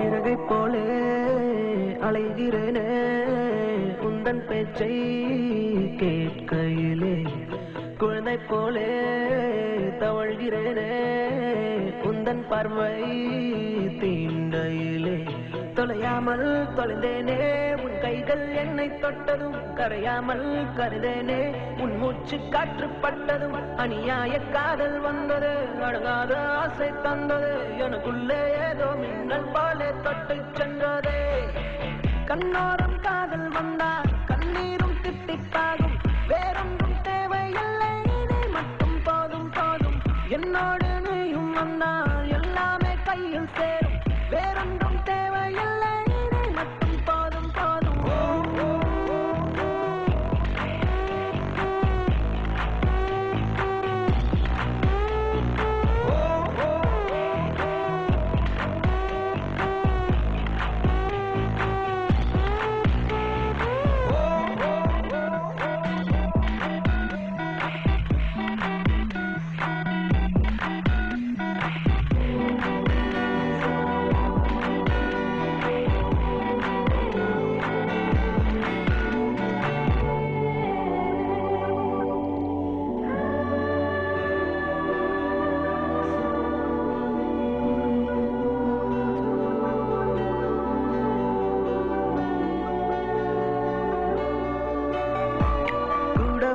இறகை போலே அலைகிறேனே உந்தன் பேச்சை கேட்கையிலே குழந்தை போலே தவழ்கிறேனே உந்தன் பார்வை தீண்டையிலே தொலையாமல் தொலைந்தேனே உன் கைகள் என்னை தொட்டதும் கரையாமல் கருதேனே உன் மூச்சு காற்றுப்பட்டதும் அநியாய காதல் வந்தது அடங்காத ஆசை தந்தது எனக்குள்ளே ஏதோ மின்னல் பாலே தொட்டு சென்றதே கண்ணோரம் காதல் வந்தால் கண்ணீரும் தித்திப்பாகும் வேறொன்றும் தேவையில்லை நீ மட்டும் போதும் போதும் என்னோடு நீயும் வந்தால் எல்லாமே கையில் சேரும் வேறொன்றும் தேவையில்லை நீ மட்டும் போதும் போதும்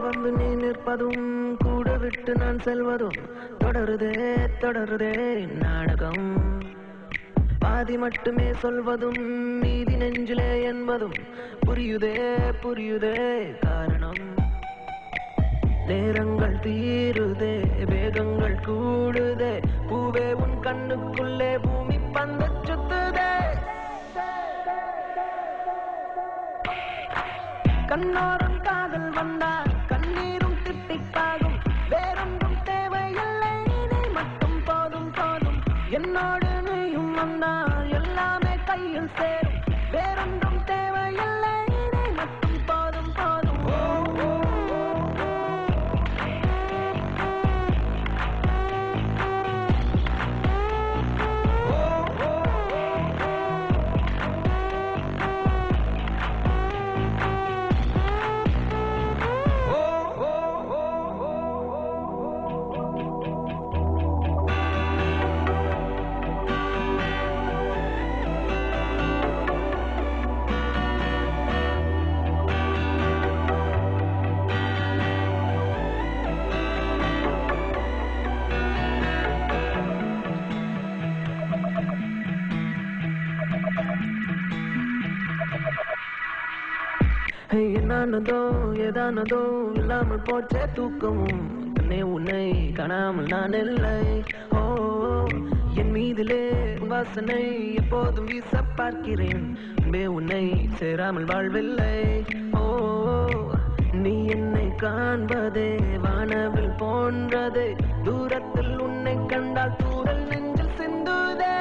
வந்து நீ நிற்பதும் கூட விட்டு நான் செல்வதும் தொடருதே தொடருதே நாடகம் பாதி மட்டுமே சொல்வதும் மீதி நெஞ்சிலே என்பதும் புரியுதே புரியுதே காரணம் நேரங்கள் தீருதே வேகங்கள் கூடுதே பூவே உன் கண்ணுக்குள்ளே பூமி பந்து சுத்துதே கண்ணோரம் காதல் வந்தால் கண்ணீரும் தித்திப்பாகும் வேறொன்றும் தேவையில்லை நீ மட்டும் போதும் போதும் என்னோடு நீயும் வந்தால் எல்லாமே கையில் சேரும் வேறொன்றும் தேவையில்லை நீ மட்டும் போதும் போதும் என்னானதோ ஏதானதோ இல்லாமல் போச்சே தூக்கமும் தன்னை உன்னை காணாமல் நான் இல்லை ஓ என் மீதிலே வாசனை எப்போதும் வீச பார்க்கிறேன் அன்பே உன்னை சேராமல் வாழ்வில்லை ஓ நீ என்னை காண்பதே வானவில் போன்றதே தூரத்தில் உன்னை கண்டால் தூரல் நெஞ்சில் சிந்துதே